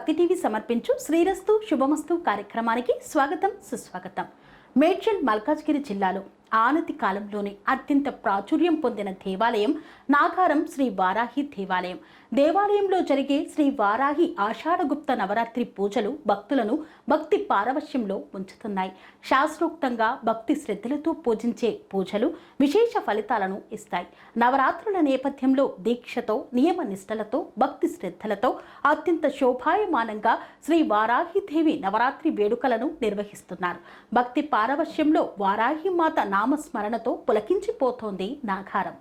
భక్తి టీవీ సమర్పించు శ్రీరస్తు శుభమస్తు కార్యక్రమానికి స్వాగతం సుస్వాగతం. మేడ్చల్ మల్కాజ్గిరి జిల్లాలో ఆనతి కాలంలోని అత్యంత ప్రాచుర్యం పొందిన దేవాలయం నాగారం శ్రీ వారాహి దేవాలయం. దేవాలయంలో జరిగే శ్రీ వారాహి ఆషాఢగుప్త నవరాత్రి పూజలు భక్తులను భక్తి పారవశ్యంలో ఉంచుతున్నాయి. శాస్త్రోక్తంగా భక్తి శ్రద్ధలతో పూజించే పూజలు విశేష ఫలితాలను ఇస్తాయి. నవరాత్రుల నేపథ్యంలో దీక్షతో నియమ నిష్టలతో భక్తి శ్రద్ధలతో అత్యంత శోభాయమానంగా శ్రీ వారాహిదేవి నవరాత్రి వేడుకలను నిర్వహిస్తున్నారు. భక్తి పారవశ్యంలో వారాహి మాత నామస్మరణతో పులకించిపోతోంది నాగారం.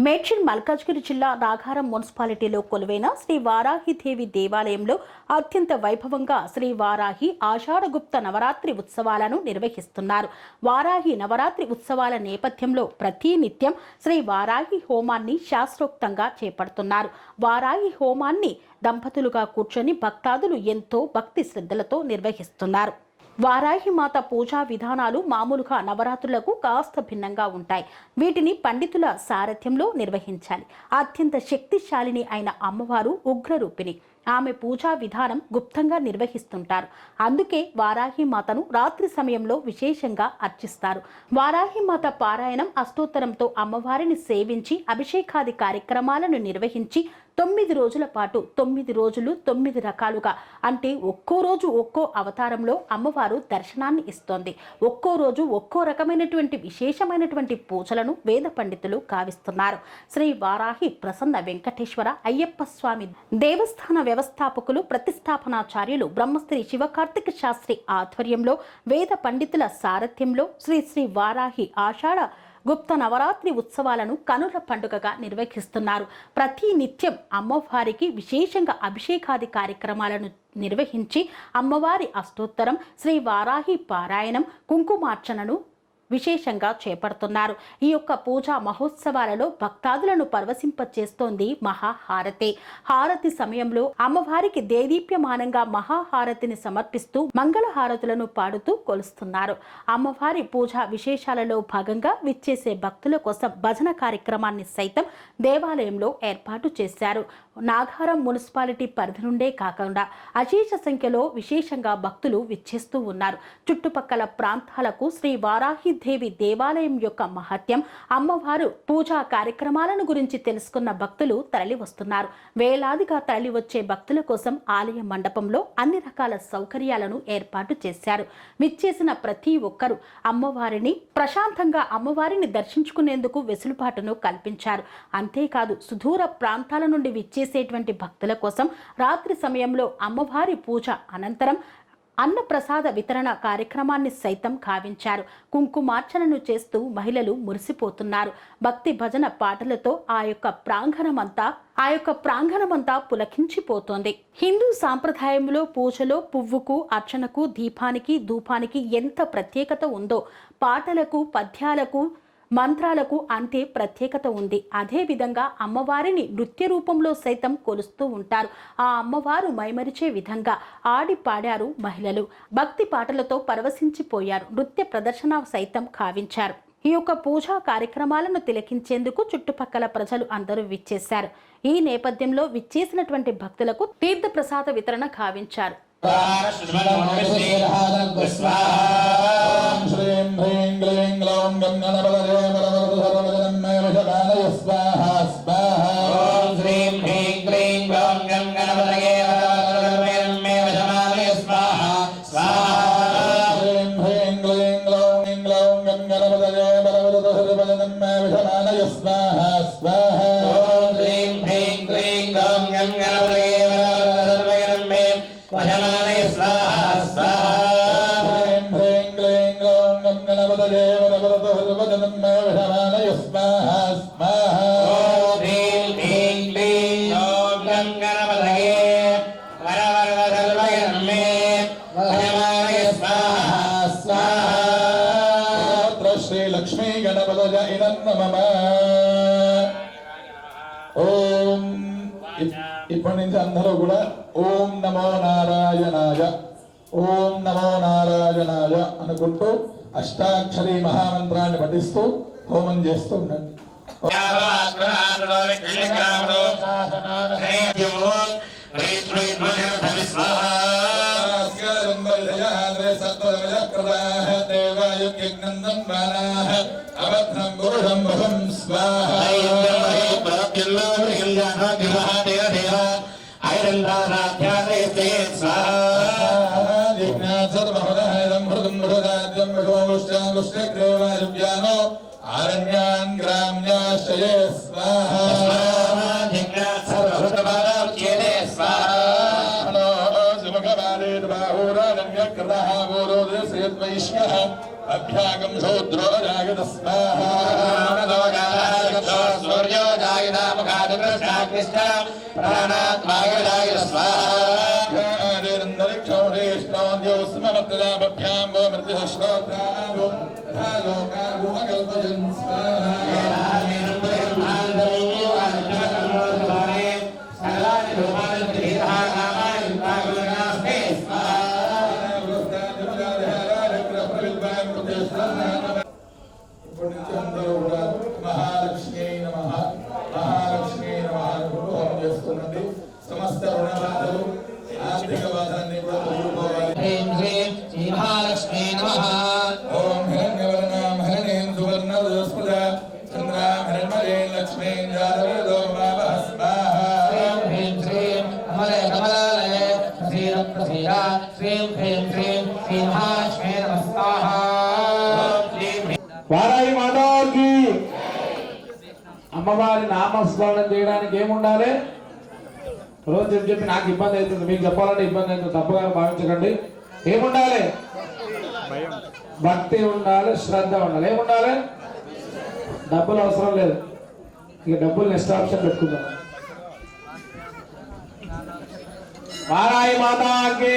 మేడ్చల్ మల్కాజ్గిరి జిల్లా నాగారం మున్సిపాలిటీలో కొలువైన శ్రీ వారాహిదేవి దేవాలయంలో అత్యంత వైభవంగా శ్రీ వారాహి ఆషాఢగుప్త నవరాత్రి ఉత్సవాలను నిర్వహిస్తున్నారు. వారాహి నవరాత్రి ఉత్సవాల నేపథ్యంలో ప్రతి నిత్యం శ్రీ వారాహి హోమాన్ని శాస్త్రోక్తంగా చేపడుతున్నారు. వారాహి హోమాన్ని దంపతులుగా కూర్చొని భక్తాదులు ఎంతో భక్తి శ్రద్ధలతో నిర్వహిస్తున్నారు. వారాహి మాత పూజా విధానాలు మామూలుగా నవరాత్రులకు కాస్త భిన్నంగా ఉంటాయి. వీటిని పండితుల సారథ్యంలో నిర్వహించాలి. అత్యంత శక్తిశాలిని అయిన అమ్మవారు ఉగ్రరూపిణి. ఆమె పూజా విధానం గుప్తంగా నిర్వహిస్తుంటారు. అందుకే వారాహి మాతను రాత్రి సమయంలో విశేషంగా అర్చిస్తారు. వారాహి మాత పారాయణం అష్టోత్తరంతో అమ్మవారిని సేవించి అభిషేకాది కార్యక్రమాలను నిర్వహించి 9 రోజుల పాటు 9 రోజులు 9 రకాలుగా అంటే ఒక్కో రోజు ఒక్కో అవతారంలో అమ్మవారు దర్శనాన్ని ఇస్తోంది. ఒక్కో రోజు ఒక్కో రకమైనటువంటి విశేషమైనటువంటి పూజలను వేద పండితులు గావిస్తున్నారు. శ్రీ వారాహి ప్రసన్న వెంకటేశ్వర అయ్యప్ప స్వామి దేవస్థాన వ్యవస్థాపకులు ప్రతిష్టాపనాచార్యులు బ్రహ్మశ్రీ శివకార్తిక శాస్త్రి ఆధ్వర్యంలో వేద పండితుల సారథ్యంలో శ్రీ వారాహి ఆషాఢ గుప్త నవరాత్రి ఉత్సవాలను కనుల పండుగగా నిర్వహిస్తున్నారు. ప్రతి నిత్యం అమ్మవారికి విశేషంగా అభిషేకాది కార్యక్రమాలను నిర్వహించి అమ్మవారి అష్టోత్తరం శ్రీ వారాహి పారాయణం కుంకుమార్చనను విశేషంగా చేపడుతున్నారు. ఈ యొక్క పూజా మహోత్సవాలలో భక్తాదులను పరవశింపచేస్తోంది మహాహారతి. హారతి సమయంలో అమ్మవారికి దేదీప్యమానంగా మహాహారతిని సమర్పిస్తూ మంగళహారతులను పాడుతూ కొలుస్తున్నారు. అమ్మవారి పూజా విశేషాలలో భాగంగా విచ్చేసే భక్తుల కోసం భజన కార్యక్రమాన్ని సైతం దేవాలయంలో ఏర్పాటు చేశారు. నాగారం మున్సిపాలిటీ పరిధి నుండే కాకుండా అశేష సంఖ్యలో విశేషంగా భక్తులు విచ్చేస్తూ ఉన్నారు. చుట్టుపక్కల ప్రాంతాలకు శ్రీ వారాహి దేవి దేవాలయం యొక్క మహత్యం, అమ్మవారు పూజా కార్యక్రమాలను గురించి తెలుసుకున్న భక్తులు తరలి వస్తున్నారు. వేలాదిగా తరలి వచ్చే భక్తుల కోసం ఆలయ మండపంలో అన్ని రకాల సౌకర్యాలను ఏర్పాటు చేశారు. విచ్చేసిన ప్రతి ఒక్కరూ అమ్మవారిని ప్రశాంతంగా అమ్మవారిని దర్శించుకునేందుకు వెసులుబాటును కల్పించారు. అంతేకాదు సుదూర ప్రాంతాల నుండి విచ్చేసేటువంటి భక్తుల కోసం రాత్రి సమయంలో అమ్మవారి పూజ అనంతరం అన్నప్రసాద వితరణ కార్యక్రమాన్ని సైతం కావించారు. కుంకుమార్చనను చేస్తూ మహిళలు మురిసిపోతున్నారు. భక్తి భజన పాటలతో ఆ యొక్క ప్రాంగణమంతా పులకించిపోతోంది. హిందూ సాంప్రదాయంలో పూజలో పువ్వుకు, అర్చనకు, దీపానికి, ధూపానికి ఎంత ప్రత్యేకత ఉందో పాటలకు, పద్యాలకు, మంత్రాలకు అంతే ప్రత్యేకత ఉంది. అదేవిధంగా అమ్మవారిని నృత్య రూపంలో సైతం కొలుస్తూ ఉంటారు. ఆ అమ్మవారు మైమరిచే విధంగా ఆడి పాడారు మహిళలు. భక్తి పాటలతో పరవశించిపోయారు. నృత్య ప్రదర్శన సైతం కావించారు. ఈ యొక్క పూజా కార్యక్రమాలను తిలకించేందుకు చుట్టుపక్కల ప్రజలు అందరూ విచ్చేశారు. ఈ నేపథ్యంలో విచ్చేసినటువంటి భక్తులకు తీర్థ ప్రసాద వితరణ కావించారు. లక్ష్మీ గణపతయ నమః. ఓం ఇప్పటి నుంచి అందరూ కూడా ఓం నమో నారాయణాయ, ఓం నమో నారాయణాయ అనుకుంటూ అష్టాక్షరి మహామంత్రాన్ని పఠిస్తూ హోమం చేస్తూ ఉండండి. आरण्यान् ग्राम्याश्रये स्वाहा अभ्यागम शूद्रो जागत स्वाहा सूर्यो जागत मुखादिष्ट प्राणात्माय जागत स्वाहा स्मरत्याभ्यां वो मृत्युश्रोत्रागो महालक्ष्मी नमः महालक्ष्मी नमः होम చేస్తున్నది సమస్త రుణబాధలు ఆర్థిక బాధలన్నీ కూడా తొలగిపోవాలి హ్రీం శ్రీం శ్రీ మహాలక్ష్మీ నమః ఓం హిరణ్యవర్ణాం హిరణ్యం సువర్ణరజస్పద చంద్రాం హిరణ్మయే లక్ష్మీం జాతవేదో మావః స్వాహా హ్రీం శ్రీం అమలే కమలాలయే శ్రీరం ప్రసీద శ్రీం హ్రీం శ్రీం శ్రీ మహాలక్ష్మీ నమః వారాయి మాతాకి అమ్మవారి నామస్మరణం చేయడానికి ఏముండాలి? రోజు చెప్పి నాకు ఇబ్బంది అవుతుంది, మీకు చెప్పాలంటే ఇబ్బంది అవుతుంది, తప్పుగా భావించకండి. ఏముండాలి? భక్తి ఉండాలి, శ్రద్ధ ఉండాలి. ఏముండాలి? డబ్బులు అవసరం లేదు, ఇక డబ్బులు నెక్స్ట్ ఆప్షన్ పెట్టుకుందాం. వారాయి మాతాకి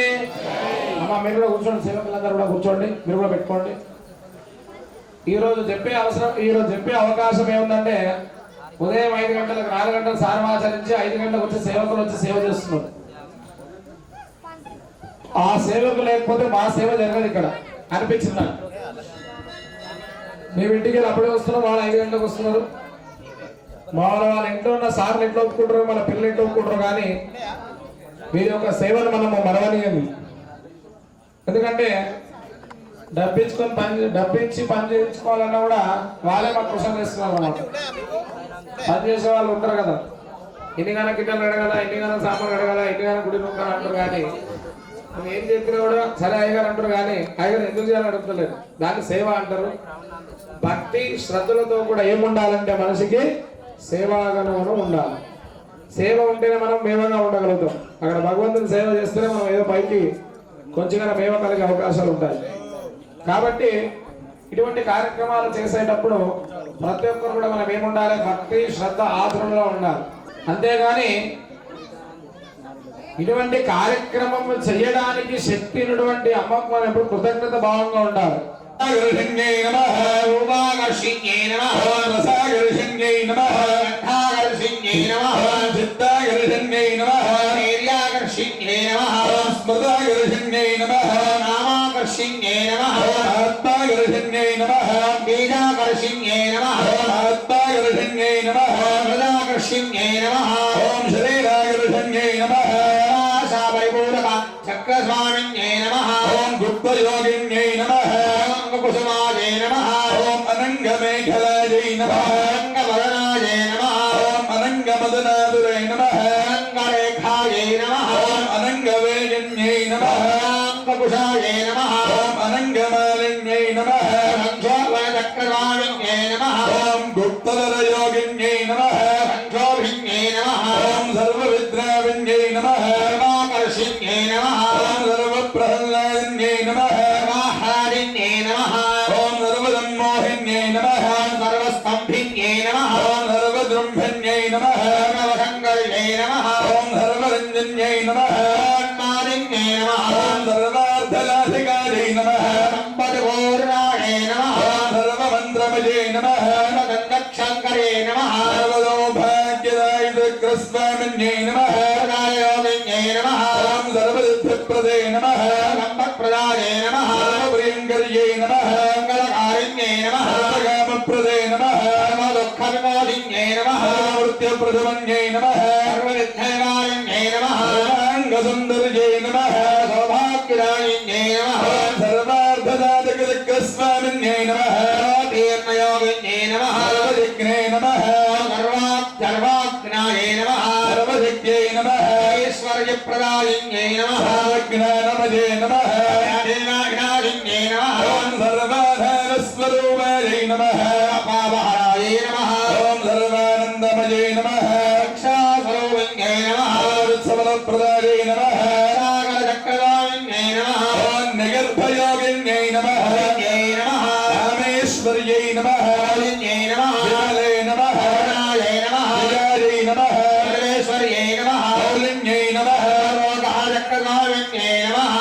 అమ్మ మీరు కూడా కూర్చోండి, సేవకులందరూ కూడా కూర్చోండి, మీరు కూడా పెట్టుకోండి. ఈరోజు చెప్పే అవకాశం ఏముందంటే ఉదయం 5 గంటలకు 4 గంటలకు సార్వాచరించి 5 గంటలకు వచ్చి సేవకులు వచ్చి సేవ చేస్తున్నారు. ఆ సేవకు లేకపోతే మా సేవ జరగదు ఇక్కడ అనిపించింది నాకు. మేము ఇంటికి వెళ్ళి అప్పుడే వస్తున్నాం, వాళ్ళు 5 గంటలకు వస్తున్నారు. వాళ్ళ ఇంట్లో ఉన్న సార్లు ఇంట్లో ఒప్పుకుంటారు, మన పిల్లలు ఇంట్లో ఒప్పుకుంటారు, కానీ వీరి యొక్క సేవను మనము మరవనీయండి. ఎందుకంటే డబ్బించి పని చేయించుకోవాలన్నా కూడా వాళ్ళే మాకు క్వశ్చన్ చేస్తున్నారు అన్నమాట. పని చేసే వాళ్ళు ఉంటారు కదా, ఎన్నిగానో గిన్నెలు అడగల, ఎన్నిగానో సామాన్లు అడగల, ఎన్నిగానో గుడి నూకాలు అంటారు, కానీ నువ్వు ఏం చెప్పినా కూడా సరే అయ్యగారు అంటారు, కానీ అయ్యగారు ఎందుకు చేయాలని అడుగుతలేదు. దాన్ని సేవ అంటారు. భక్తి శ్రద్ధలతో కూడా ఏముండాలంటే మనిషికి సేవాగణం ఉండాలి. సేవ ఉంటేనే మనం మేమంగా ఉండగలుగుతాం. అక్కడ భగవంతుని సేవ చేస్తేనే మనం ఏదో పైకి కొంచెం మేమ కలిగే అవకాశాలు ఉంటాయి. కాబట్టి ఇటువంటి కార్యక్రమాలు చేసేటప్పుడు ప్రతి ఒక్కరు కూడా మనం ఏముండాలి? భక్తి శ్రద్ధ ఆచరణలో ఉండాలి. అంతేగాని ఇటువంటి కార్యక్రమం చేయడానికి శక్తి ఉన్నటువంటి అమ్మకు మనం ఎప్పుడు కృతజ్ఞత భావంగా ఉండాలి. ఆత్మాకర్షిణ్యై నమః ఆత్మాకర్షిణ్యై నమః బీజాకర్షిణ్యై నమః ఆత్మాకర్షిణ్యై నమః మృదాకర్షిణ్యై నమః ఓం శరీరాకర్షిణ్యై నమః ఆశాపరిపూరక చక్రస్వామిన్యై నమః ఓం గుప్తయోగిన్యై నమః ఓం కుసుమాజై నమః ఓం అనంగమేఖలాజై నమః అంగమదనాజై నమః ఓం అనంగమదనాదురై నమః అంగరేఖాజై నమః ఓం అనంగవేజన్యై నమః కుషాయై నమః ఓం అనంగమాలిన్యై నమః చక్రవాణిన్యై నమః ఓం గుప్తధరయోగిన్యై నమః సంక్షోభిన్యై నమః ఓం సర్వవిద్రావిన్యై నమః సర్వాకర్షిణ్యై నమః ఓం సర్వప్రహ్లాదిన్యై నమః మాహారిణ్యై నమః ఓం సర్వసమ్మోహిన్యై నమః సర్వస్తంభిన్యై నమః ఓం సర్వదృంభిన్యై నమః సర్వసంకర్షై నమః ఓం సర్వరంజన్యై నమః మాలిన్యై నమః ఓం సర్వార్థలాధికారై నమః సంపద్పూర్ణాయై నమః ఓం సర్వమంత్రమజై నమః సర్వగంధక్షంకరే నమః సర్వదౌభాగ్యదాయితగ్రస్వామిన్యై నమః సర్వయోగిన్యై నమః ఓం సర్వసిద్ధిప్రదే నమః సంపత్ప్రదాయై నమః సర్వప్రియంకర్యై నమః మంగళకారిణ్యై నమః సర్వకామప్రదే నమః సర్వదుఃఖ दुःखविमोचिन्यै नमः सर्ववृत्यप्रथमन्यै नमः सर्वविघ्ननिवारिण्यै नमः सर्वाङ्गसुन्दर्यै नमः सौभाग्यदायिन्यै नमः सर्वार्थदातकस्वामिन्यै नमः तीर्णयोगिन्यै नमः सर्वजिग्ने नमः सर्वाग्नायै नमः सर्वजिग्यै नमः ऐश्वर्यप्रदायिन्यै नमः सर्वज्ञानमये नमः ज्ञानाग्नायिन्यै नमः ॐ सर्वाधारस्वरूपायै नमः पापहरायै नमः ॐ सर्वानन्दमये नमः रक्षास्वरूपिण्यै नमः उत्सवप्रदायै नमः सागरचक्रदायिन्यै नमः ॐ निगर्भयोगिन्यै नमः रामेश्वर्यै नमः कालिन्यै नमः विमले नमः करुणायै नमः विजयायै नमः सर्वेश्वर्यै नमः मौलिन्यै नमः लोकचक्रदायिन्यै नमः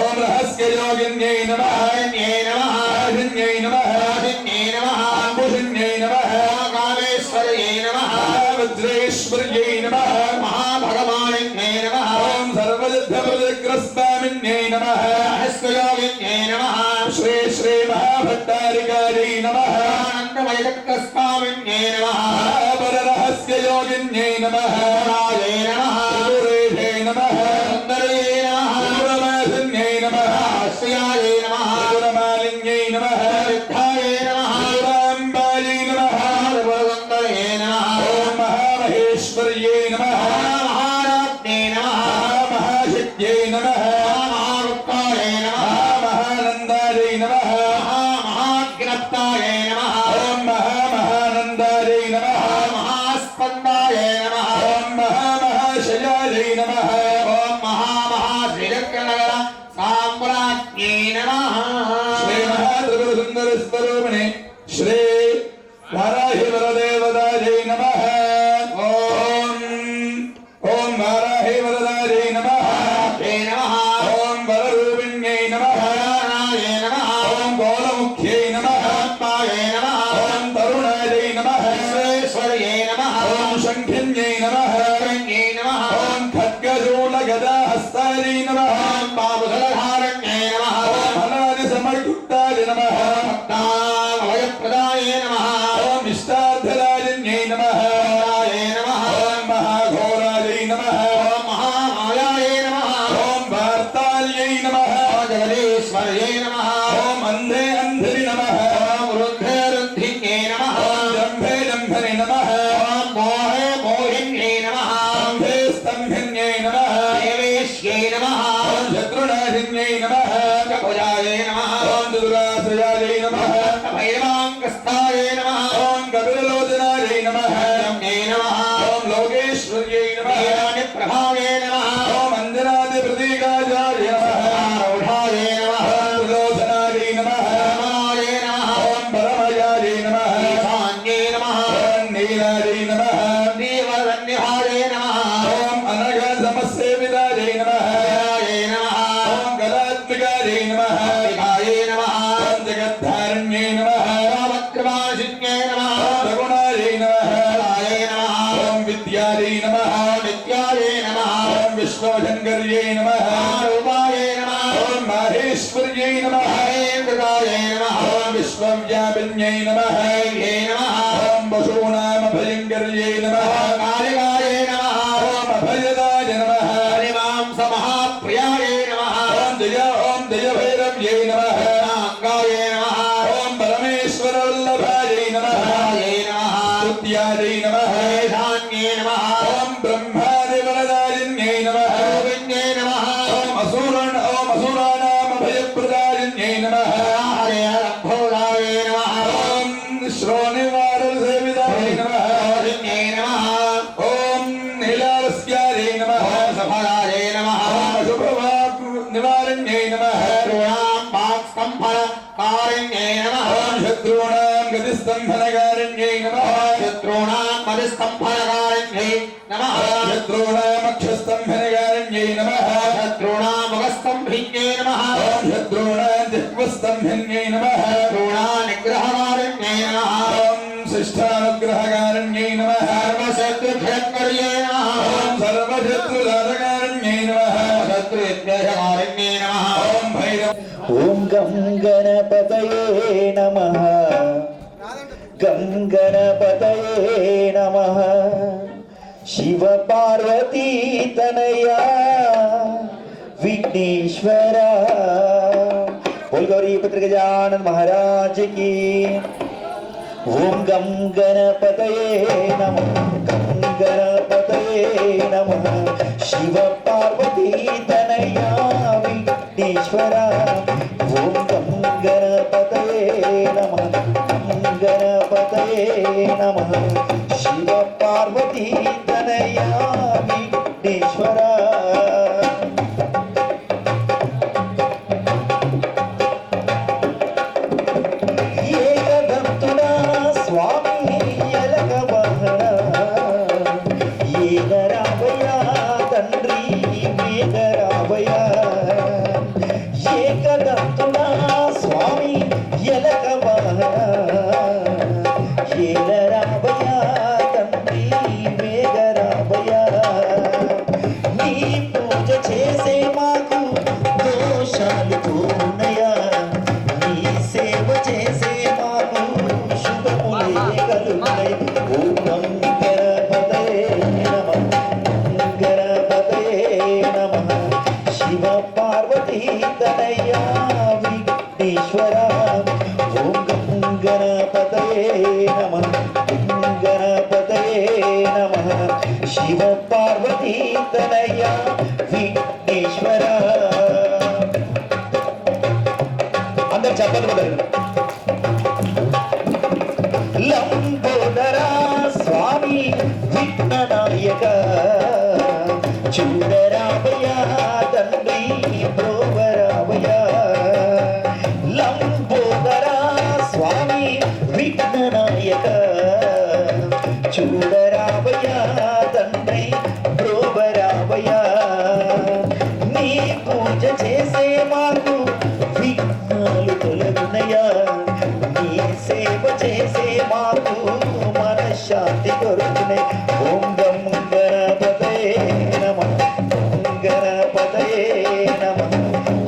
ॐ रहस्ययोगिन्यै नमः कालिन्यै नमः आदिन्यै नमः कालिन्यै नमः अम्बुधिन्यै नमः कामेश्वर्यै नमः वज्रेश्वर्यै नमः महाभगवानिन्यै नमः ॐ सर्वसिद्धप्रतिग्रस्वामिन्यै नमः हस्तयोगिन्यै नमः श्री श्री महाभट्टारिकायै नमः आनन्दमयचक्रस्वामिन्यै नमः महापररहस्ययोगिन्यै नमः राये नमः त्रिपुरेशै नमः सुन्दर्यै नमः त्रिपुरमासिन्यै नमः आश्रयायै नमः त्रिपुरमालिन्यै नमः सिद्धायै नमः त्रिपुराम्बायै नमः त्रिपुरसुन्दर्यै नमः ॐ महामहेश्वर्यै नमः महाराज्ञै नमः महामहाशक्त्यै नमः महागुप्तायै नमः महानन्दायै नमः महाग्रप्तायै नमः ॐ महामहानन्दायै नमः महास्पन्दायै नमः ॐ महामहाशयायै नमः ॐ महामहाश्रीचक्रनगर साम्राज्ञै नमः श्री महात्रिपुरसुन्दरस्वरूपिणे श्री वाराहिवरदेवतायै नमः ॐ वाराहिवरदायै नमः हे नमः ॐ वररूपिण्यै नमः नारायणाय नमः ॐ गोलमुख्यै नमः पायै नमः ॐ तरुणायै नमः विश्वेश्वर्यै नमः ॐ शङ्खिन्यै नमः यै नमः ॐ खड्गशूलगदाहस्तायै नमः ॐ बाबुधरधारण्यै नमः ॐ अनादिसमयुक्ताय नमः भक्तामभयप्रदाय नमः ॐ इष्टार्थदायिन्यै नमः राये नमः ॐ महाघोरायै नमः ॐ महामायायै नमः ॐ वार्ताल्यै नमः जगदीश्वर्यै नमः ॐ अन्धे अन्धरि नमः ॐ रुद्धे रुद्धिन्यै नमः ॐ जम्भे जम्भरि नमः ॐ मोहे मोहिन्यै नमः स्तम्भे स्तम्भिन्यै नमः देवेश्यै नमः ॐ शत्रुनाशिन्यै नमः ककुजायै नमः ॐ दुर्गासयायै नमः भैरवाङ्गस्थायै नमः ॐ कपिललोचनायै नमः यै नमः ॐ लोकेश्वर्यै नमः प्रभावे नमः ॐ अञ्जनादिप्रतीकाचार्य नमः आरूढायै नमः ॐ त्रिलोचनायै नमः रामायै नमः ॐ परमयायै नमः ईशान्यै नमः ॐ नीलायै नमः देवरन्यहायै नमः ॐ अनघसमस्सेवितायै नमः जयायै नमः ॐ कलात्मिकायै नमः विधायै नमः ॐ जगद्धारण्यै नमः रामकृपाशिन्यै नमः ॐ रघुनायै नमः राये नमः ॐ विद्यायै नमः नित्यायै नमः ॐ विश्वशङ्कर्यै नमः रूपायै नमः ॐ माहेश्वर्यै नमः महेन्द्रायै नमः ॐ विश्वव्यापिन्यै नमः यै नमः ॐ वसूनामभयङ्कर्यै नमः कालिकायै नमः ॐ अभयदाय नमः हरिमांसमहाप्रियायै नमः ॐ जयभैरव्यै नमः अङ्गायै नमः ॐ परमेश्वरवल्लभायै नमः राये नमः स्तुत्यायै नमः ईशान्यै नमः ॐ ब्रह्मादिवरदायिन्यै नमः गोविन्दै नमः ॐ असुराणामभयप्रदायिन्यै नमः हरे रम्भोदायै नमः ॐ श्रोणिवारसेवितायै नमः गोविन्दै नमः ॐ नीलारस्यायै नमः सफलायै नमः ॐ अशुभवाग्निवारण्यै नमः शत्रूणां वाक्स्तम्भनकारिण्यै नमः ॐ शत्रूणां गतिस्तम्भनकारिण्यै नमः शत्रूणां मदिस्तम्भनकारिण्यै नमः शत्रूणामक्षस्तम्भनकारिण्यै नमः शत्रूणां मुखस्तम्भिन्यै नमः ॐ शत्रूणां जिह्वस्तम्भिन्यै नमः शत्रूणां निग्रहकारिण्यै नमः ॐ शिष्टानुग्रहकारिण्यै नमः सर्वशत्रुभयङ्कर्यै नमः ॐ सर्वशत्रुदारकारिण्यै नमः शत्रुविद्वेषकारिण्यै नमः ॐ भैरव ఓం గం గణపతయే నమః गंगणपतये नमः शिव पार्वती तनया विघ्नेश्वरा। बोल गौरी पुत्र गजानन महाराज की। ओम गं गणपतये नमः गं गणपतये नमः शिव पार्वती तनया विघ्नेश्वरा। ओम गं गणपतये नमः गं गणपतये नमः शिव पार्वती तनया विघ्नेश्वरा। शिव पार्वती तनया विघ्नेश्वरा। अंदर चप्पल पकड़। लंबोदरा स्वामी विघ्ननायक चूडराभया तंड्री प्रोवराभया। लंबोदरा स्वामी विघ्ननायक చూడరావయ్యా తండ్రి బ్రోవరావయ్యా నీ పూజ చేసే మాకు విఘ్నాలు తొలగునయ్యా నీ సేవ చేసే మాకు మనశ్శాంతి కొరుకునే. ఓం గం గణపతయే నమః గం గణపతయే నమః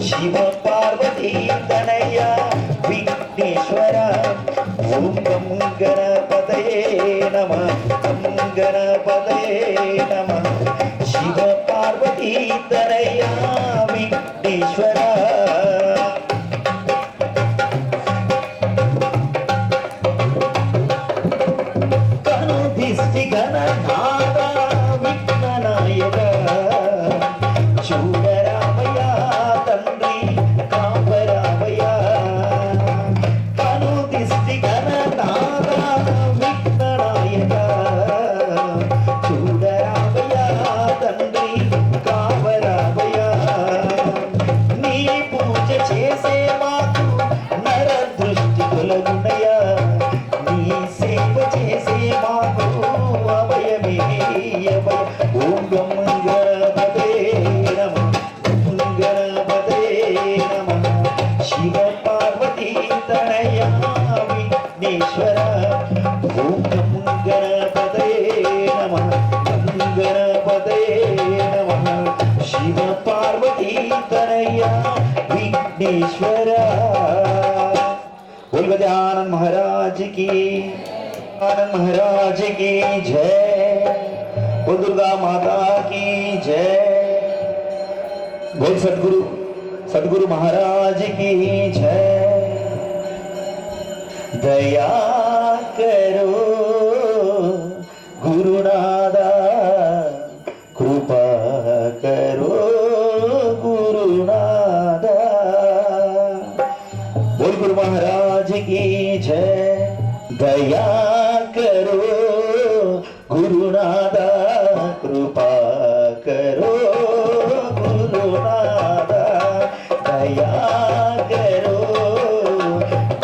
శివ పార్వతీ తనయ విఘ్నేశ్వర. ఓం గం గణపతయే నమః గం గణపతయే నమః శివ పార్వతీ తనయ విఘ్నేశ్వర. కనుదిష్టి గణనాథ విఘ్ననాయక చూడరామయ్య తండ్రి కాపరామయ్య. కనుదిష్టి గణనాథ విఘ్ననాయక చూడరామయ్య తండ్రి కాపరామయ్య. నీ పూజ చేసే మాకు నర దృష్టి తొలగునయ్యా నీ సేవ చేసే మాకు అభయమే అభయ. ఓం గం గణపతయే నమః గం గణపతయే నమః శివ పార్వతీ తనయ విఘ్నేశ్వర. ఓం గం గణపతయే నమః గం గణపతయే నమః శివ పార్వతీ తనయ విఘ్నేశ్వర. बोल गजानन महाराज की। आनंद महाराज की जय। बोल दुर्गा माता की जय। बोल सद्गुरु महाराज की जय। दया करो गुरुनादा कृपा करो गुरुनादा। बोल गुरु महाराज की जय। दया करो गुरुनादा कृपा करो गुरुनादा। दया करो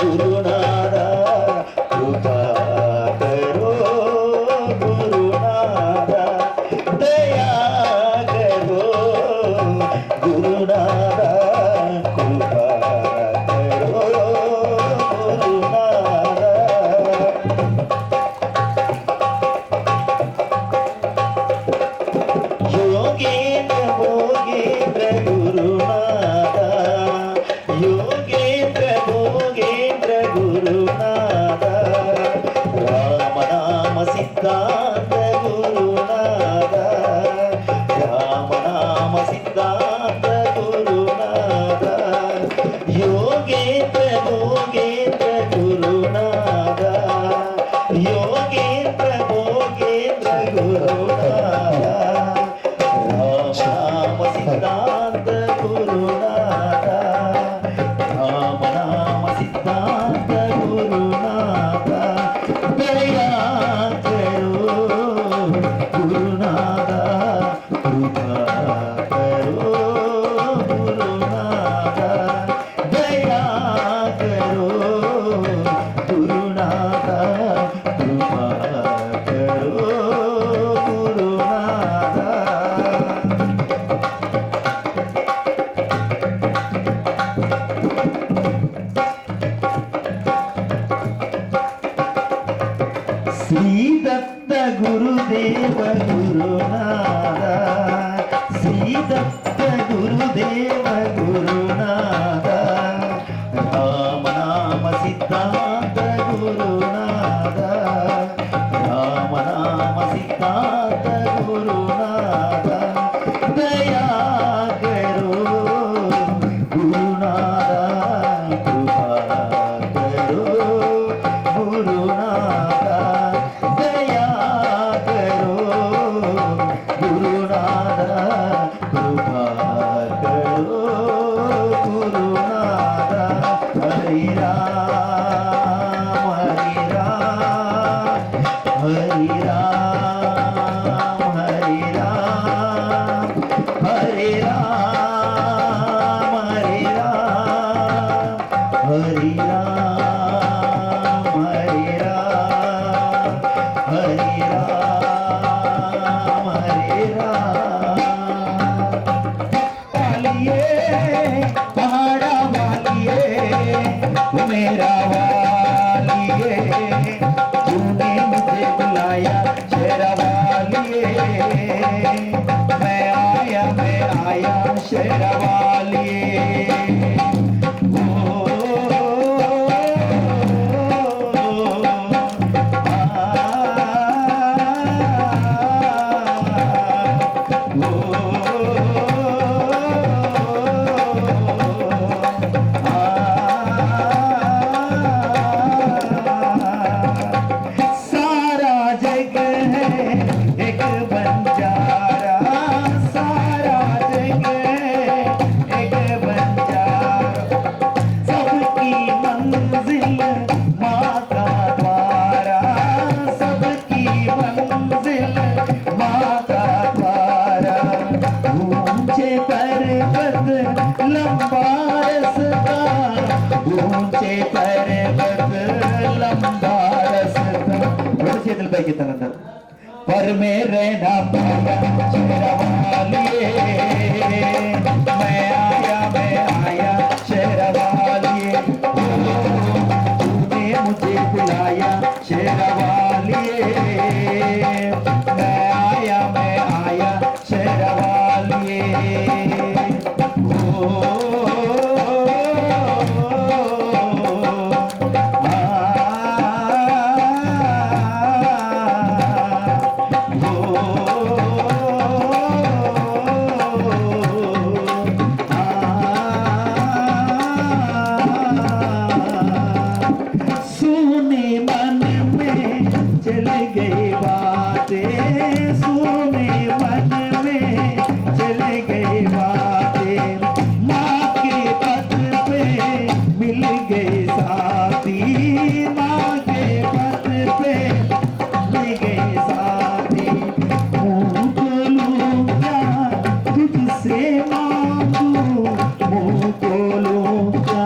गुरुनादा कृपा करो सिद्धांत गुरुनादा राम नाम सिद्धांत गुरुनादा योगेंद्र भोगेंद्र गुरुनादा योगेंद्र भोगेंद्र गुरुनादा राम नाम सिद्धांत गुरुनादा राम नाम सिद्धांत गुरुनादा दया करो गुरुनादा कृपा करो गुरुनादा दया करो गुरुनादा कृपा करो गुरुनादा श्री दत्त गुरुदेव गुरुनादा श्री दत्त गुरुदेव गुरुनादा राम नाम सिद्धांत गुरुनादा राम नाम सिद्धांत गुरुनादा दया करो गुरुनादा कृपा करो गुरुनादा दया करो गुरुनादा कृपा करो गुरुनादा हरि राम हरि राम हरि राम हरि राम हरे राम हरे राम हरि राम हरे राम हरि राम हरे राम वालिए पहाड़ा वालिए वो मेरा वालिए तूने मुझे बुलाया शेरा वालिए मैं आया शेरा वालिए सारा जग है एक बंजारा सारा जग है एक बंजारा सबकी मंजिल माँ का द्वारा सबकी मंजिल माँ का द्वारा ऊंचे पर्वत लंबा रास्ता ऊंचे पर्वत लंबा रास्ता చేతుల పైకి ఎత్తాలంటారు पर मेरे ना पाया शेरा वालिए मैं आया शेरा वालिए तूने मुझे बुलाया शेरा वालिए मैं आया शेरा वालिए सुने मन में चल गई बातें सुने मन में चल गई बातें माँ के पद पे मिल गए साथी माँ के पद पे मिल गए साथी मुँह खोलूं क्या तुझसे मांगू मुँह खोलूं क्या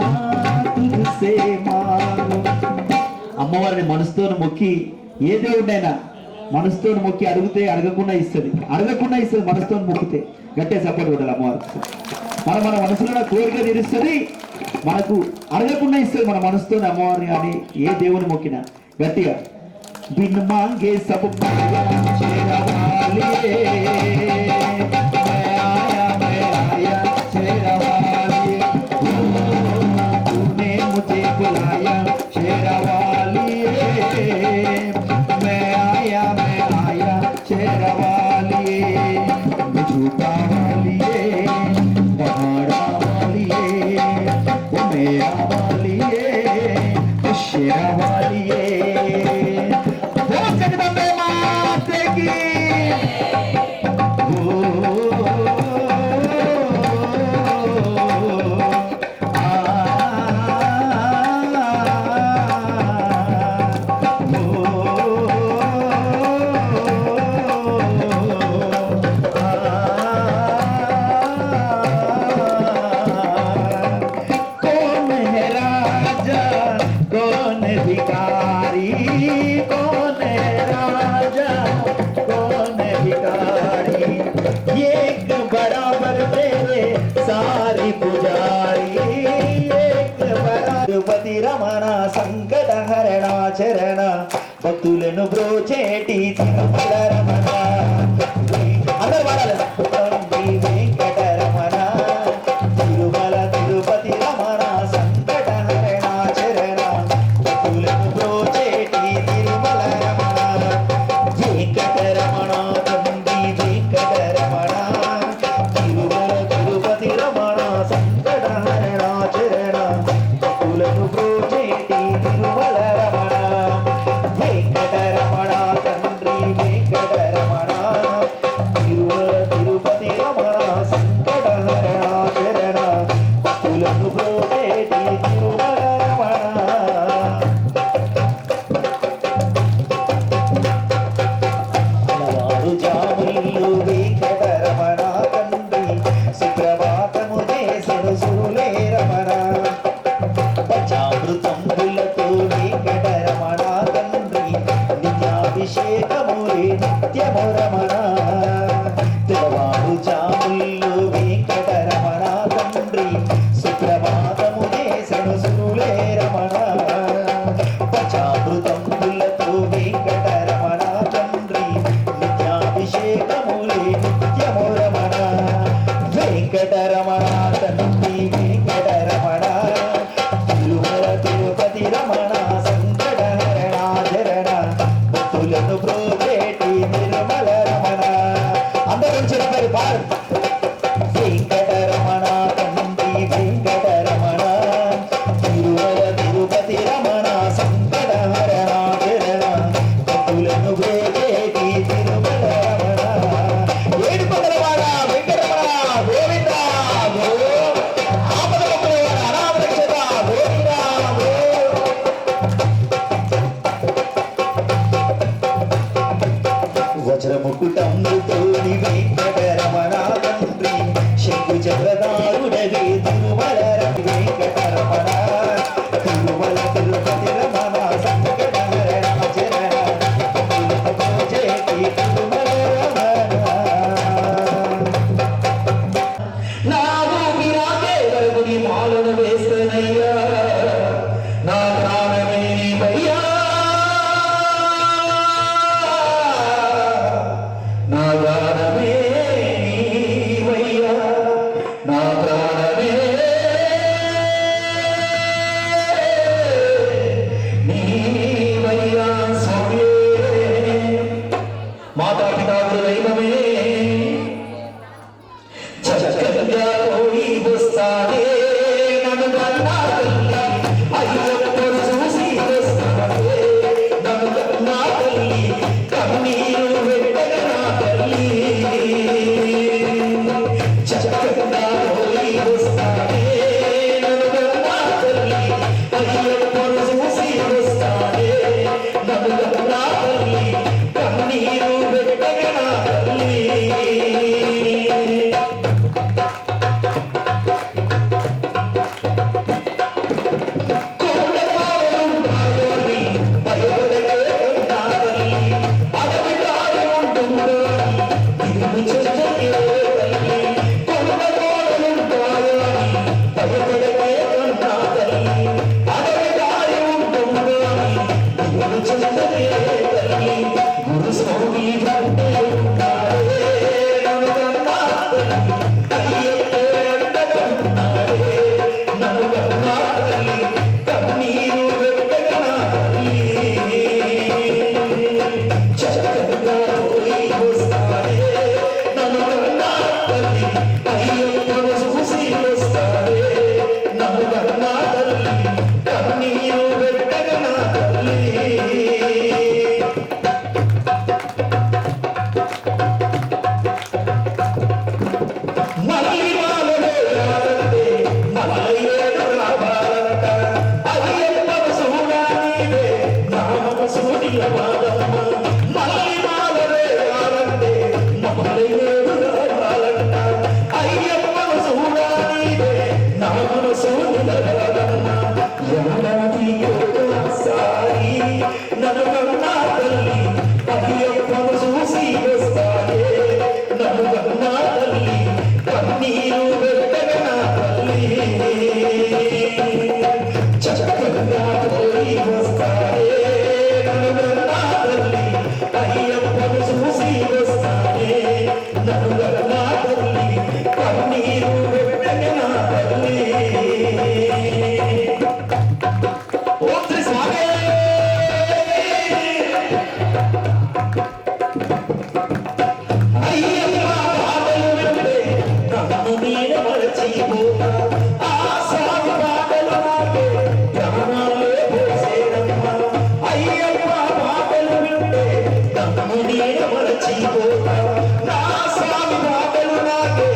तुझसे मांगू అమ్మవారిని మనసుతో మొక్కి ఏ దేవుడైనా మనసుతో మొక్కి అడిగితే అడగకుండా ఇస్తుంది మనసుతో మొక్కితే గట్టే సపోర్ట్ కొట్టాలి అమ్మవారికి మన మనసులో కోరిక తీరుస్తుంది మనకు అడగకుండా ఇస్తుంది మన మనసుతో అమ్మవారిని కానీ ఏ దేవుని మొక్కినా గట్టిగా बिन मांगे सब पाया शेरा वालिए मैं आया शेरा वालिए तूने मुझे बुलाया शेरा वालिए मैं आया తిరుమల రమణ అందరూ పాడాలి తండ్రి వెంకటరమణ తిరుమల తిరుపతి రమణ సంకటహరణ చరణ భక్తులను బ్రోచేటి తిరుమల రమణ వెంకటరమణ తండ్రి వెంకటరమణ తిరుమల తిరుపతి రమణ సంకటహరణ చరణ భక్తులను బ్రోచేటి తిరుమల రమణ వెంకటరమణ తండ్రి వెంకటరమణ తిరుమల తిరుపతి రమణ సంకటహరణ చరణ భక్తులను బ్రోచేటి తిరుమల రమణ అలవారు జాములు వెంకటరమణ తండ్రి సుప్రభాతము చేసెను సురులే రమణ పంచామృతంబులతో వెంకటరమణ తండ్రి నిత్యాభిషేకములే నిత్యము రమణ తెలవారు జాములు వెంకటరమణ తండ్రి సుప్రభాతము చేసెను సురులే రమణ పంచామృతంబులతో వెంకటరమణ తండ్రి నిత్యాభిషేకములే నిత్యము రమణ వెంకటరమణ తండ్రి వెంకటరమణ తిరుమల తిరుపతి రమణ సంకటహరణ చరణ భక్తులను బ్రోచేటి నిర్మల రమణ అందరూ చెప్పారు పాడు వెంకటరమణ తండ్రి వెంకటరమణ తిరుమల తిరుపతి రమణ సంకటహరణ చరణ భక్తులను బ్రోచేటి తిరుమల రమణ ఏడుకొండలవాడ వెంకటరమణ గోవింద ఆపద మొక్కులవాడ అనాథ రక్షక గోవింద వజ్రముకుటంబుతోని వెంకటరమణ తండ్రి శంకు చక్రధారుడవే తిరుమల వెంకటరమణ తిరుమల తిరుపతి రమణ సంకటహరణ చరణ భక్తులను బ్రోచేటి తిరుమల రమణ నా ఊపిరాకే వరకుని మాలను వేస్తనయ్యా నా ప్రాణమే నీవయ్యా నా ప్రాణమే నీవయ్యా నా ప్రాణమే నీవయ్యా స్వామి మాతాపితాకుల దైవమే చక్కగా కోడి వస్తానే నన్ను కన్నా తల్లి అయ్యప్పను చూసి వస్తానే నన్ను కన్నా తల్లి కన్నీరు వెంటగా నా తల్లి చక్కగా కోడి వస్తానే నన్ను కన్నా తల్లి అయ్యప్పను చూసి వస్తానే నన్ను కన్నా తల్లి కన్నీరు వెంటగా నా తల్లి మరచిపోతా నా స్వామి మాటలు నాకే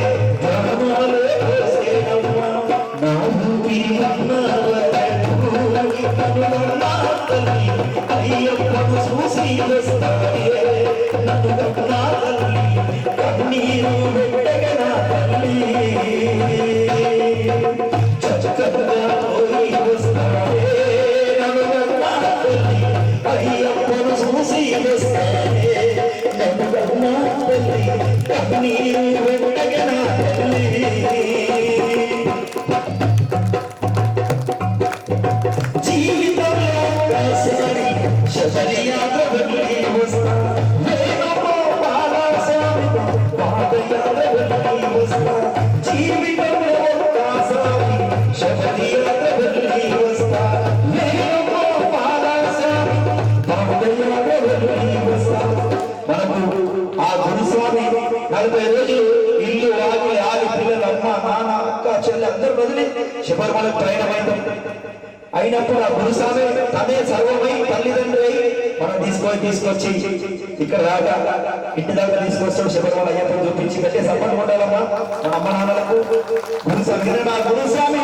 ప్రాణాలే పోసేనమ్మా నా ఊపిరి నా తల్లి అయ్యప్పను చూసి వస్తానే నన్ను నా తల్లి కన్నీరు పెట్టగ నా తల్లి చక్కగా పోయి వస్తానే నన్ను నా తల్లి అయ్యప్పను చూసి వస్తానే నన్ను నా తల్లి కన్నీరు పెట్టగ నా తల్లి జీవితంలో ఒకసారి శబరియాత్ర వెళ్ళి వస్తా వేణుగో బాలస్వామితో పాదయాత్ర వెళ్ళి వస్తా జీవితంలో ఒకసారి శబరియాత్ర వెళ్ళి వస్తా వేణుగో బాలస్వామితో పాదయాత్ర వెళ్ళి వస్తా మనకు ఆ గురుస్వామి 40 రోజులు ఇల్లు ఆగి ఆడి పిల్లలు అమ్మ నాన్న అక్క చెల్లి అందరూ వదిలి శబరిమల ప్రయాణమైంది అయినప్పుడు ఆ గురుస్వామి తనే సర్వమై తల్లిదండ్రి మనం తీసుకొచ్చి ఇక్కడ రాగా ఇంటి దాకా తీసుకొస్తాడు శబరిమల అయ్యప్ప చూపించి కట్టే సపోర్ట్ కొట్టాలమ్మా మన అమ్మ నాన్నలకు గురుస్వామి నా గురుస్వామి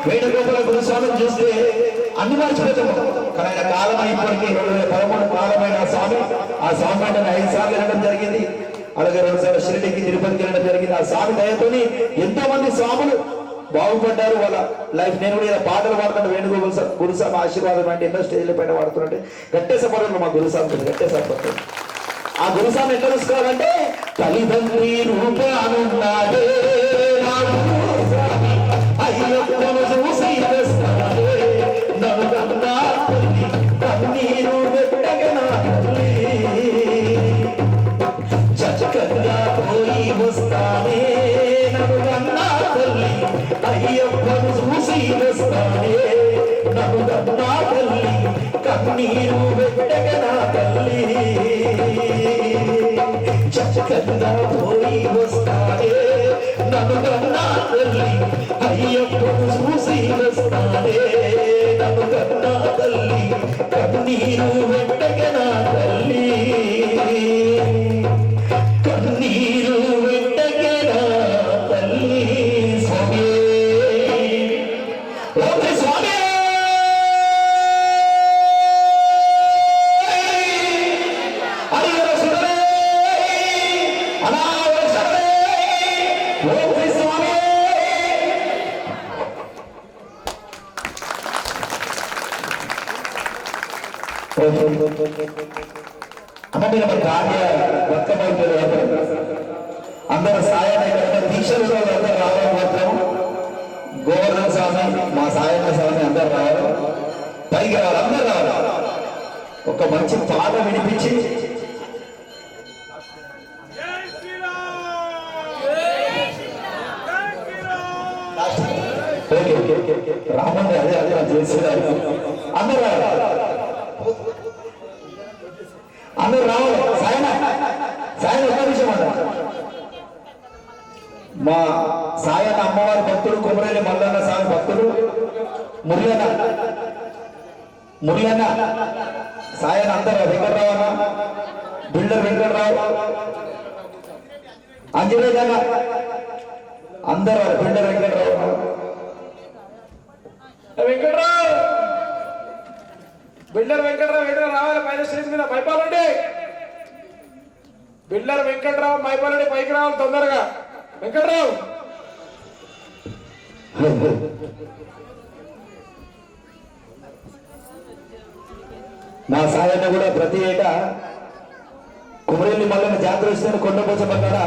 వేణుగోపాల గురుస్వామిని చూస్తే అన్ని మర్చిపోతాము కానీ ఆయన కాలం ఇప్పటికీ 2013 కాలమైన ఆ స్వామి అంటే 5 సార్లు వెళ్ళడం జరిగింది అలాగే 2 సార్లు షిరిడీకి తిరుపతికి వెళ్ళడం జరిగింది ఆ స్వామి దయతోని ఎంతో మంది స్వాములు బాగుపడ్డారు వాళ్ళ లైఫ్ నేను కూడా ఇలా పాటలు పాడుతుంటే వేణుగోపాల గురుస్వామి ఆశీర్వాదం అంటే ఎన్నో స్టేజ్ల పైన పాడుతుంటే గట్టే సపోర్ట్ మా గురుస్వామి గట్టే సపోర్ట్ ఆ గురుస్వామి ఎట్లా చూసుకోవాలంటే తల్లిదండ్రి రూపానున్నాడే అయ్యప్పను చూసి నన్ను కన్నా కన్నీరు పెట్టగనా చక్కగా పోయి వస్తానే నన్ను కన్నా తల్లి అయ్యప్పను చూసి వస్తానే నన్ను కన్నా తల్లి కన్నీరు పెట్టగనా తల్లి చక్కగా పోయి వస్తానే నన్ను కన్నా తల్లి అయ్యప్పను చూసి వస్తానే నన్ను కన్నా తల్లి కన్నీరు పెట్టగనా తల్లి కన్నీరు పెట్టగనా తల్లి స్వామి ఓకే స్వామి హరిహర సుందరే అనావర శరణే ఓకే స్వామి అమ్మ మీరు మరి కార్య బతుకమైపోయారు అందరూ సాయన దీక్షలు అందరూ రావడం మాత్రం గోవర్ధన స్వామి మా సాయన స్వామి అందరు రావాలి పైకి రావాలి అందరు రావాలి ఒక మంచి పాట వినిపించి రామండి అదే చేసేదాన్ని అందరు రావాలి అందరూ రావాలి సాయన ఒక విషయం అంట మా సాయన అమ్మవారి భక్తుడు కొమరేలి మల్లన్న స్వామి భక్తుడు మురళన్న సాయన అందరూ వెంకటరావు అన్న బిల్డర్ వెంకటరావు అంజనేయ అందరూ బిల్డర్ వెంకటరావు బిల్డర్ వెంకటరావు రావాలి పైన స్టేజ్ మీద మైపాలండి బిల్డర్ వెంకటరావు మైపాలండి పైకి రావాలి తొందరగా వెంకటరావు మా సాయన్న కూడా ప్రతి ఏటా కుమరేలి మల్లన్న జాతర ఇస్తాను కొండపోచమన్నాడ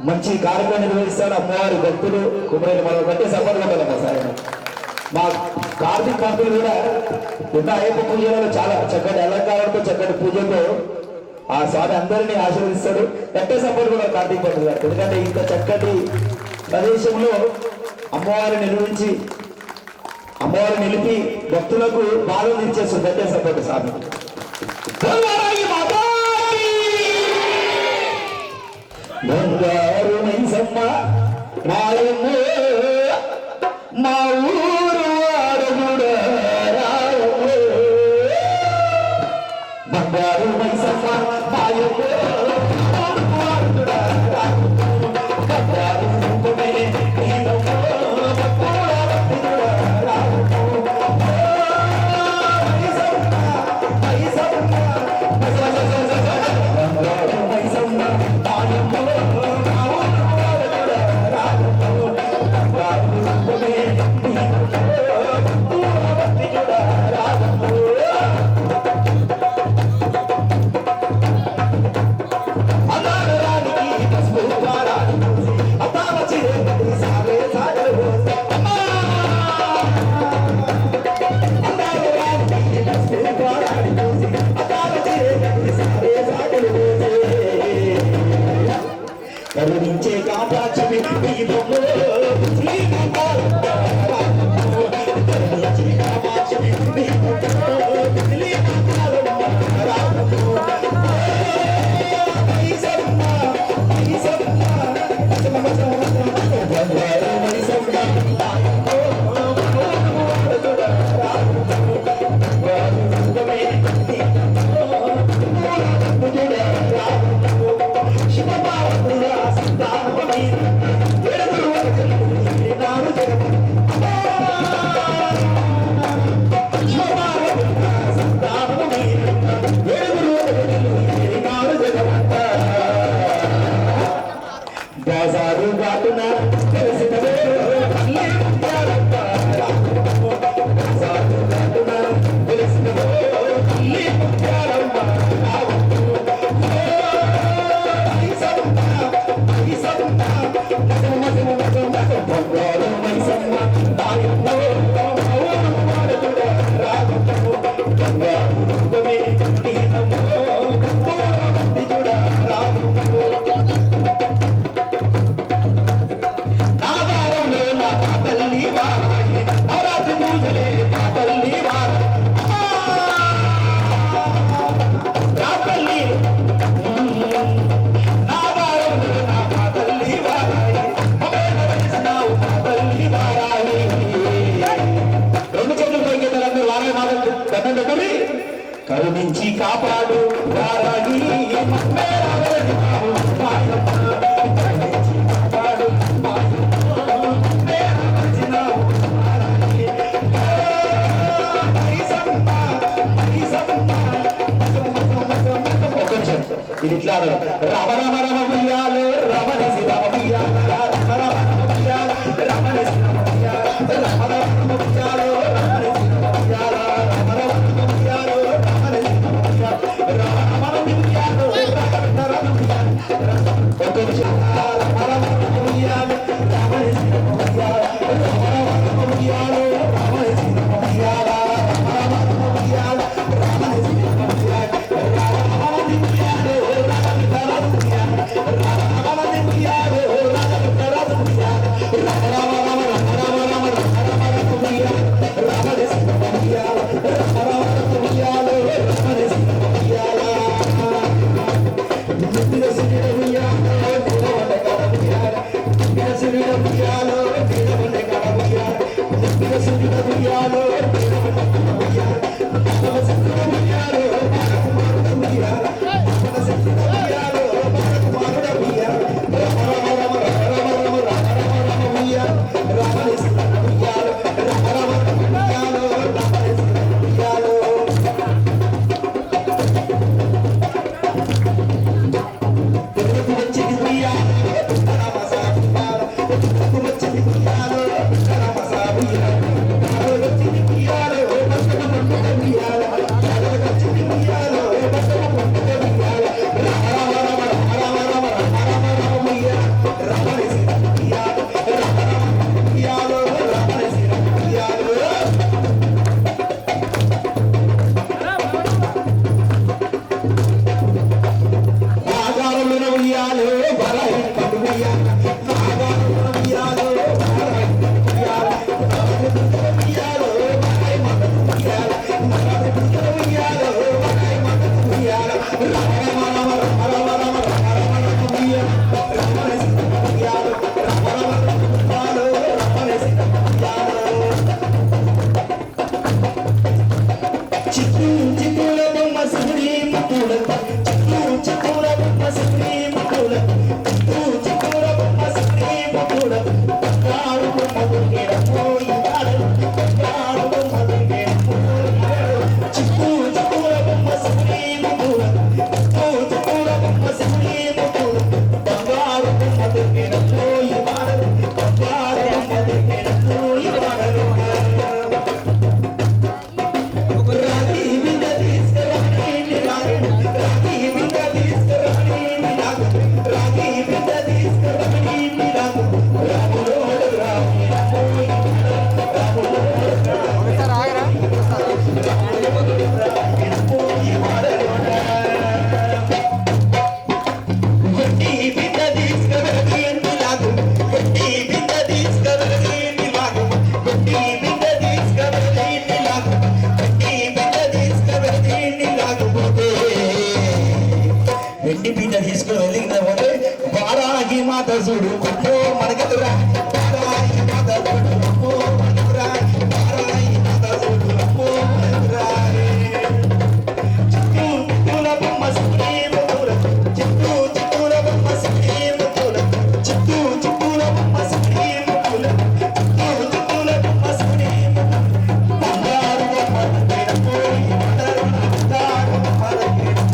మంచి కార్యక్రమం నిర్వహిస్తాడు అమ్మవారి భక్తులు కుమరేలి మల్లన్న కంటే సపోర్ట్ ఉండాలి మా సాయన్న మా కార్తీక పంతులు కూడా ఉన్న అయ్యప్ప పూజలలో చాలా చక్కటి అలంకారంతో చక్కటి పూజతో ఆ స్వామి అందరినీ ఆశీర్వదిస్తాడు గట్టే సపోర్ట్ కూడా కార్తీక పంతులు గారు ఎందుకంటే ఇంత చక్కటి ప్రదేశంలో అమ్మవారిని నిర్వహించి అమ్మవారిని నిలిపి భక్తులకు బాధలు ఇచ్చేస్తుంది గట్టే సపోర్ట్ స్వామి బంగారు మైసమ్మ మాయమ్మ మా ఊరు వాడగుడా బంగారు మైసమ్మ మాయమ్మ కరుణించే కాపాక్షమి దీపము శ్రీకాంతారమ్మ కరుణించే కాపాక్షమి దీపము శ్రీకాంతారమ్మ బాజారు బాటున తెలిసిన కరుణించి కాపాడు వారాగి ఇది ఇట్లా రమ రమ రమ ఉయ్యాలో రమణసి రమ ఉయ్యాల రమ రమ రమ ఉయ్యాల రమణసి రమ ఉయ్యాల రమ రమ రమ ఉయ్యాలో రమణసి రమ ఉయ్యాల రమ రమ రమ ఉయ్యాలో రమణసి రమ ఉయ్యాల రమ రమ రమ ఉయ్యాలో రమ రమ ఉయ్యాల ఒక నిమిషం రమ రమ రమ ఉయ్యాల రమణసి రమ ఉయ్యాల రమ రమ రమ ఉయ్యాలో రమణసి రమ ఉయ్యాల రమ రమ రమ ఉయ్యాల రమణసి రమ ఉయ్యాల రాగి వెలిగిన వారాగి మాత చూడు అమ్మో మనకెదురా వారాగి మాత చూడు అమ్మో మనకెదురా వారాగి మాత చూడు అమ్మో మనకెదురా చిత్తూల బొమ్మ సుఖేమ దూర చిత్తూల బొమ్మ సుఖేమ దూర చిత్తూల బొమ్మ సుఖేమ దూర చిత్తూల బొమ్మ సుఖేమ బంగారు బొమ్మ పోయి బంగారు బొమ్మ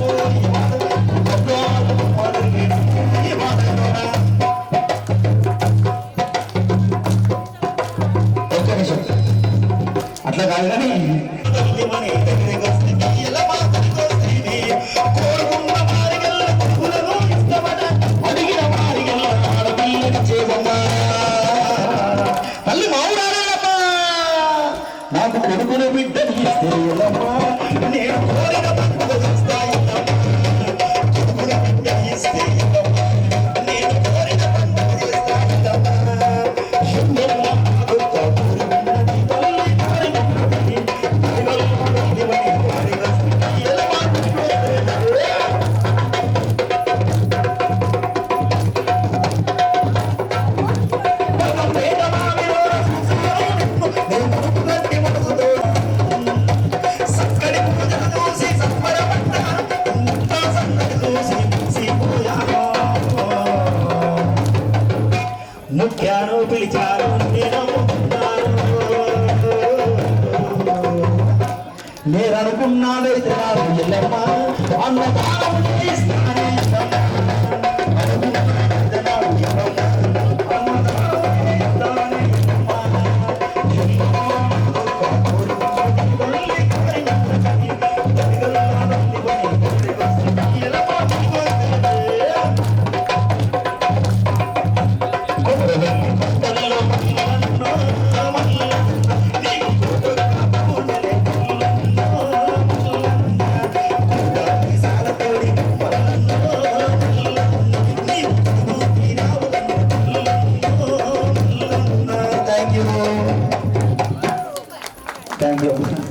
పోయి బంగారు బొమ్మ అట్లా కాదు కానీ తల్లి మావురాడమ్మా నాకు కొడుకుని బిడ్డని ఇస్తే ఎల్లమ్మా నేను కోరిన పండుగ చేస్తాయమ్మా కొడుకుని బిడ్డని ఇస్తే ఎల్లమ్మా నేను కోరిన పండుగ చేస్తాయమ్మా ఎల్లమ్మా గొప్ప పూర్వన్నది తల్లి కారినది దివని కారినది ఎల్లమ్మా ముఖ్యాను పిలిచాను నేను అనుకున్నాడైతే నాకు ఎల్లమ్మ అన్నదానం చేస్తానే అనుకున్నాడైతే నాకు ఎల్లమ్మ అన్నదానం చేస్తానే Thank you.